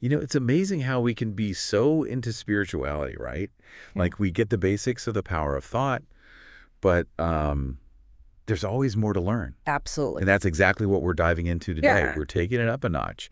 It's amazing how we can be so into spirituality, right? Yeah. Like we get the basics of the power of thought, but there's always more to learn. Absolutely. And that's exactly what we're diving into today. Yeah. We're taking it up a notch.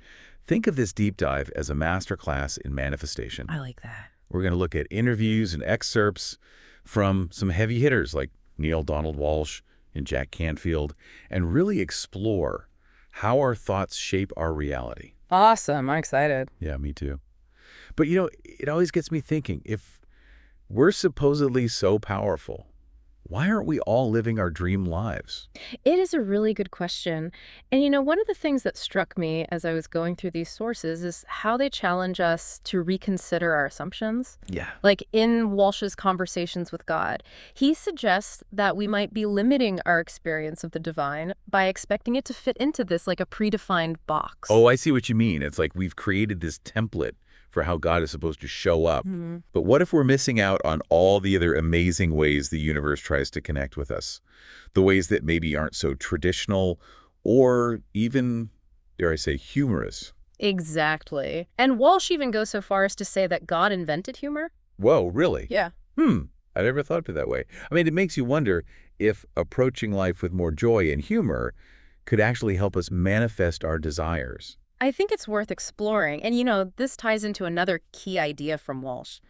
Think of this deep dive as a masterclass in manifestation. I like that. We're going to look at interviews and excerpts from some heavy hitters like Neil Donald Walsh and Jack Canfield, and really explore how our thoughts shape our reality. Awesome. I'm excited. Yeah, me too. But it always gets me thinking, if we're supposedly so powerful, why aren't we all living our dream lives? It is a really good question. And one of the things that struck me as I was going through these sources is how they challenge us to reconsider our assumptions. Yeah. Like in Walsh's Conversations with God, he suggests that we might be limiting our experience of the divine by expecting it to fit into this like a predefined box. Oh, I see what you mean. It's like we've created this template for how God is supposed to show up. Mhm. But what if we're missing out on all the other amazing ways the universe tries to connect with us? The ways that maybe aren't so traditional or even, dare I say, humorous. Exactly. And Walsh even goes so far as to say that God invented humor. Whoa, really? Yeah. I never thought of it that way. I mean, it makes you wonder if approaching life with more joy and humor could actually help us manifest our desires. I think it's worth exploring. And this ties into another key idea from Walsh,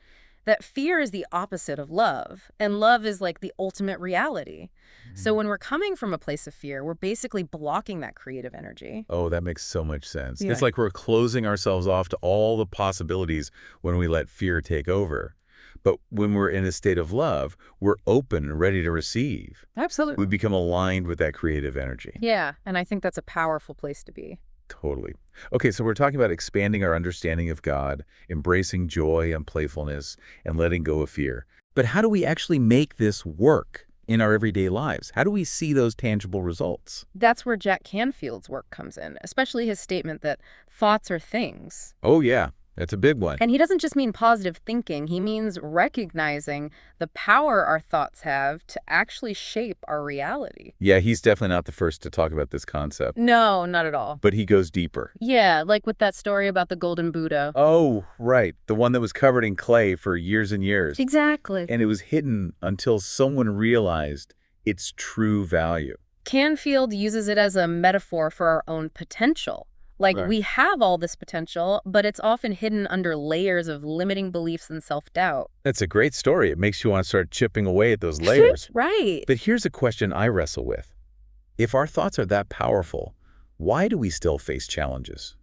that fear is the opposite of love, and love is like the ultimate reality. So when we're coming from a place of fear, we're basically blocking that creative energy. Oh, that makes so much sense. Yeah. It's like we're closing ourselves off to all the possibilities when we let fear take over. But when we're in a state of love, we're open and ready to receive. Absolutely. We become aligned with that creative energy. Yeah, and I think that's a powerful place to be. Totally. Okay, so we're talking about expanding our understanding of God, embracing joy and playfulness, and letting go of fear. But how do we actually make this work in our everyday lives? How do we see those tangible results? That's where Jack Canfield's work comes in, especially his statement that thoughts are things. Oh, yeah, that's a big one. And he doesn't just mean positive thinking, he means recognizing the power our thoughts have to actually shape our reality. Yeah, he's definitely not the first to talk about this concept, No, not at all. but he goes deeper. Yeah, like with that story about the golden Buddha. Oh, right. The one that was covered in clay for years and years. Exactly. And it was hidden until someone realized its true value. Canfield uses it as a metaphor for our own potential. Like, Right. we have all this potential, but it's often hidden under layers of limiting beliefs and self-doubt. That's a great story. It makes you want to start chipping away at those layers. Right. But here's a question I wrestle with. If our thoughts are that powerful, why do we still face challenges?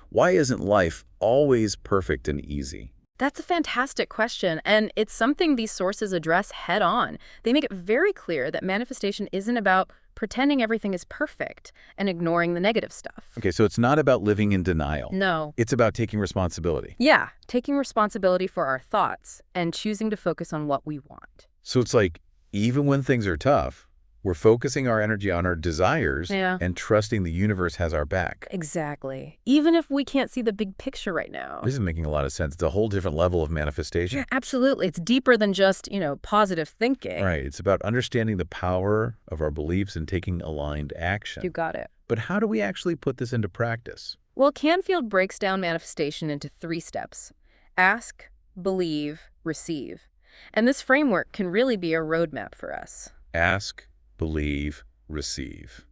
Why isn't life always perfect and easy? That's a fantastic question, and it's something these sources address head on. They make it very clear that manifestation isn't about pretending everything is perfect and ignoring the negative stuff. Okay, so it's not about living in denial. No. It's about taking responsibility. Yeah, taking responsibility for our thoughts and choosing to focus on what we want. So it's like, even when things are tough, we're focusing our energy on our desires Yeah. and trusting the universe has our back. Exactly. Even if we can't see the big picture right now. This is making a lot of sense. It's a whole different level of manifestation. Yeah, absolutely. It's deeper than just, positive thinking. Right. It's about understanding the power of our beliefs and taking aligned action. You got it. But how do we actually put this into practice? Well, Canfield breaks down manifestation into 3 steps: ask, believe, receive. And this framework can really be a roadmap for us. Ask, believe, receive.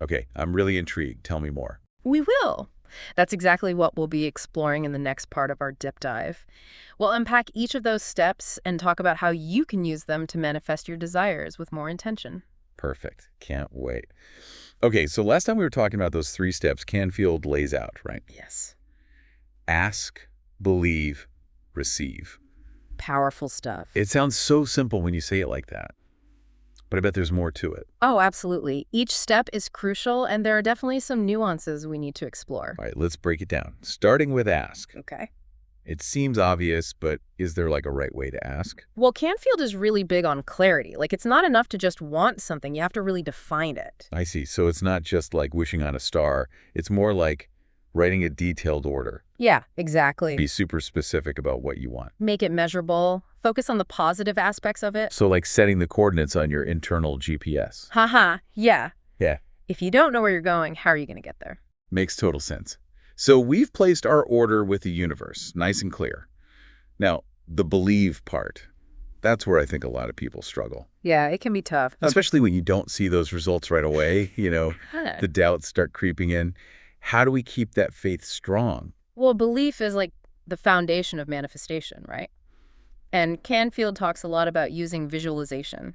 Okay, I'm really intrigued. Tell me more. We will. That's exactly what we'll be exploring in the next part of our dip dive. We'll unpack each of those steps and talk about how you can use them to manifest your desires with more intention. Perfect. Can't wait. Okay, so last time we were talking about those 3 steps Canfield lays out, right? Yes. Ask, believe, receive. Powerful stuff. It sounds so simple when you say it like that, but I bet there's more to it. Oh, absolutely. Each step is crucial, and there are definitely some nuances we need to explore. All right, let's break it down. Starting with ask. Okay. It seems obvious, but is there like a right way to ask? Well, Canfield is really big on clarity. Like, it's not enough to just want something. You have to really define it. I see. So it's not just like wishing on a star. It's more like writing a detailed order. Yeah, exactly. Be super specific about what you want. Make it measurable. Focus on the positive aspects of it. So like setting the coordinates on your internal GPS. Haha, yeah. Yeah, If you don't know where you're going, how are you going to get there? makes total sense. So we've placed our order with the universe, nice and clear. Now, the believe part, that's where I think a lot of people struggle. Yeah, it can be tough. Especially when you don't see those results right away, Huh. the doubts start creeping in. How do we keep that faith strong? Well, belief is like the foundation of manifestation, right? And Canfield talks a lot about using visualization.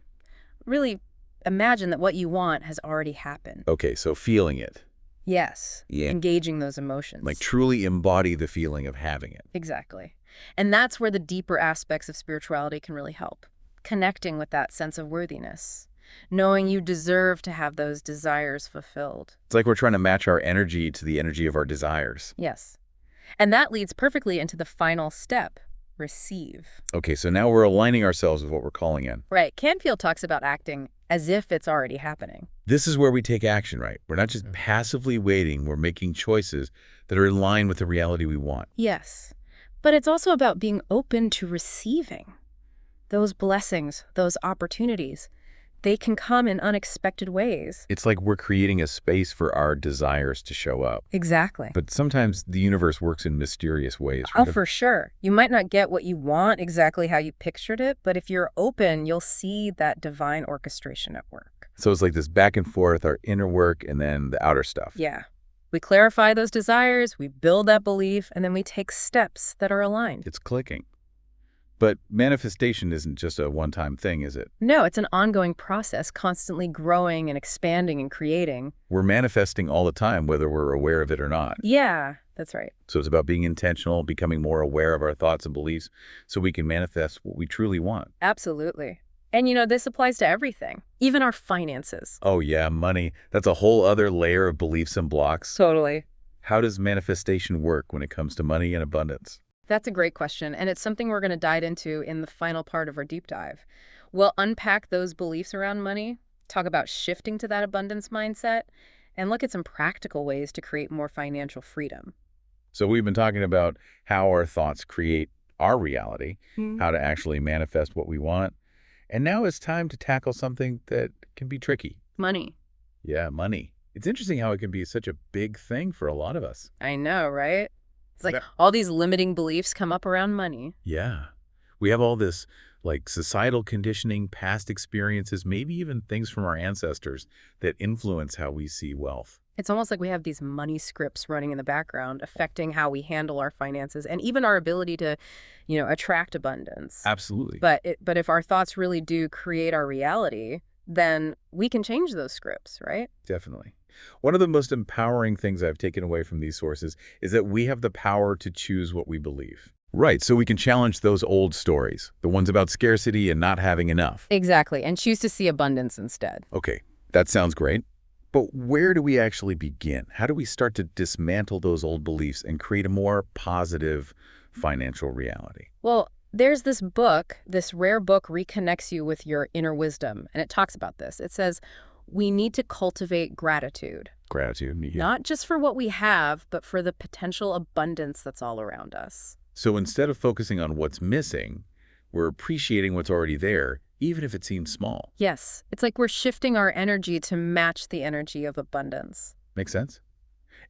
Really imagine that what you want has already happened. Okay, so feeling it. Yes, Yeah. engaging those Like emotions. truly embody the feeling of having it. Exactly. And that's where the deeper aspects of spirituality can really help. Connecting with that sense of worthiness. Knowing you deserve to have those desires fulfilled. It's like we're trying to match our energy to the energy of our desires. Yes. And that leads perfectly into the final step, receive. Okay, so now we're aligning ourselves with what we're calling in. Right. Canfield talks about acting as if it's already happening. This is where we take action, right? We're not just passively waiting, we're making choices that are in line with the reality we want. Yes. But it's also about being open to receiving those blessings, those opportunities. They can come in unexpected ways. It's like we're creating a space for our desires to show up. Exactly. But sometimes the universe works in mysterious ways. Oh, for sure. You might not get what you want exactly how you pictured it, but if you're open, you'll see that divine orchestration at work. So it's like this back and forth, our inner work and then the outer stuff. Yeah. We clarify those desires, we build that belief, and then we take steps that are aligned. It's clicking. But manifestation isn't just a one-time thing, is it? No, it's an ongoing process, constantly growing and expanding and creating. We're manifesting all the time, whether we're aware of it or not. Yeah, that's right. So it's about being intentional, becoming more aware of our thoughts and beliefs so we can manifest what we truly want. Absolutely. And this applies to everything, even our finances. Oh yeah, money. That's a whole other layer of beliefs and blocks. Totally. How does manifestation work when it comes to money and abundance? That's a great question, and it's something we're going to dive into in the final part of our deep dive. We'll unpack those beliefs around money, talk about shifting to that abundance mindset, and look at some practical ways to create more financial freedom. So we've been talking about how our thoughts create our reality, how to actually manifest what we want. And now it's time to tackle something that can be tricky. Money. Yeah, money. It's interesting how it can be such a big thing for a lot of us. I know, right? It's like Yeah. all these limiting beliefs come up around money. Yeah. We have all this like societal conditioning, past experiences, maybe even things from our ancestors that influence how we see wealth. It's almost like we have these money scripts running in the background, affecting how we handle our finances and even our ability to, attract abundance. Absolutely. But if our thoughts really do create our reality, then we can change those scripts, right? Definitely. One of the most empowering things I've taken away from these sources is that we have the power to choose what we believe. Right, so we can challenge those old stories, the ones about scarcity and not having enough. Exactly, and choose to see abundance instead. Okay, that sounds great. But where do we actually begin? How do we start to dismantle those old beliefs and create a more positive financial reality? Well, there's this book, this rare book reconnects you with your inner wisdom, and it talks about this. It says, we need to cultivate gratitude. Gratitude. Yeah. Not just for what we have, but for the potential abundance that's all around us. So instead of focusing on what's missing, we're appreciating what's already there, even if it seems small. Yes, it's like we're shifting our energy to match the energy of abundance. Make sense?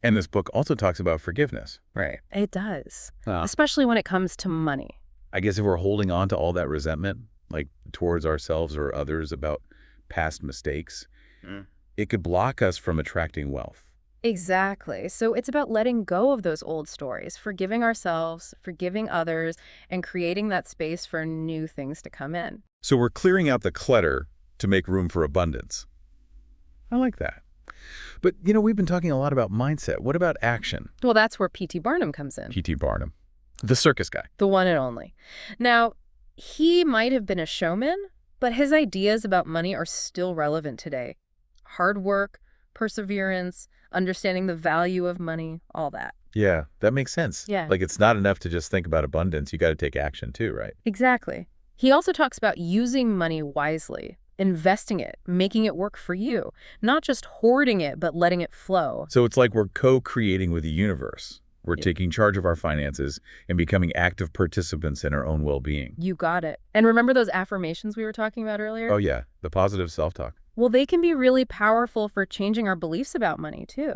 And this book also talks about forgiveness. Right. It does, especially when it comes to money. I guess if we're holding on to all that resentment, like towards ourselves or others about past mistakes, it could block us from attracting wealth. Exactly. So it's about letting go of those old stories, forgiving ourselves, forgiving others, and creating that space for new things to come in. So we're clearing out the clutter to make room for abundance. I like that. But, we've been talking a lot about mindset. What about action? Well, that's where P.T. Barnum comes in. P.T. Barnum, the circus guy. The one and only. Now, he might have been a showman, but his ideas about money are still relevant today. Hard work, perseverance, understanding the value of money, all that. Yeah, that makes sense. Yeah. Like it's not enough to just think about abundance. You got to take action too, right? Exactly. He also talks about using money wisely, investing it, making it work for you, not just hoarding it, but letting it flow. So it's like we're co-creating with the universe. We're taking charge of our finances and becoming active participants in our own well-being. You got it. And remember those affirmations we were talking about earlier? Oh yeah, the positive self-talk. Well, they can be really powerful for changing our beliefs about money, too.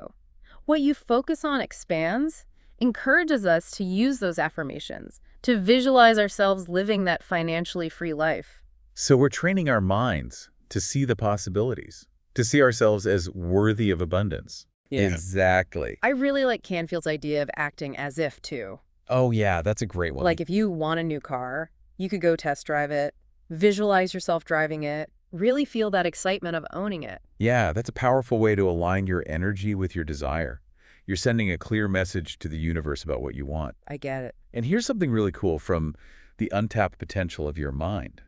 What you focus on expands, encourages us to use those affirmations, to visualize ourselves living that financially free life. So we're training our minds to see the possibilities, to see ourselves as worthy of abundance. Yeah. Exactly. I really like Canfield's idea of acting as if, too. Oh, yeah, that's a great one. Like if you want a new car, you could go test drive it, visualize yourself driving it, really feel that excitement of owning it. Yeah, that's a powerful way to align your energy with your desire. You're sending a clear message to the universe about what you want. I get it. And here's something really cool from the untapped potential of your mind.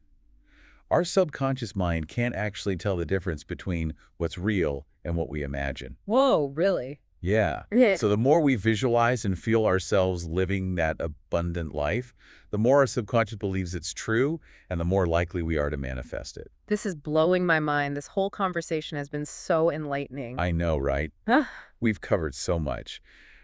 Our subconscious mind can't actually tell the difference between what's real and what we imagine. Whoa, really? Yeah. Yeah. So the more we visualize and feel ourselves living that abundant life, the more our subconscious believes it's true and the more likely we are to manifest it. This is blowing my mind. This whole conversation has been so enlightening. I know, right? Ah, We've covered so much,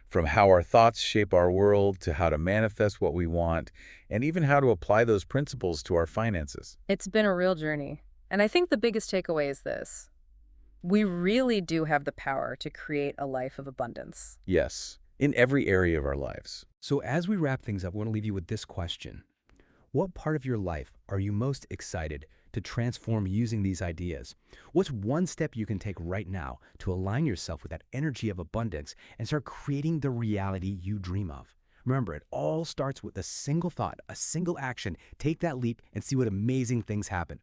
from how our thoughts shape our world to how to manifest what we want, and even how to apply those principles to our finances. it's been a real journey. And I think the biggest takeaway is this. We really do have the power to create a life of abundance. Yes, in every area of our lives. So as we wrap things up, I want to leave you with this question. What part of your life are you most excited to transform using these ideas? What's one step you can take right now to align yourself with that energy of abundance and start creating the reality you dream of? Remember, it all starts with a single thought, a single action. Take that leap and see what amazing things happen.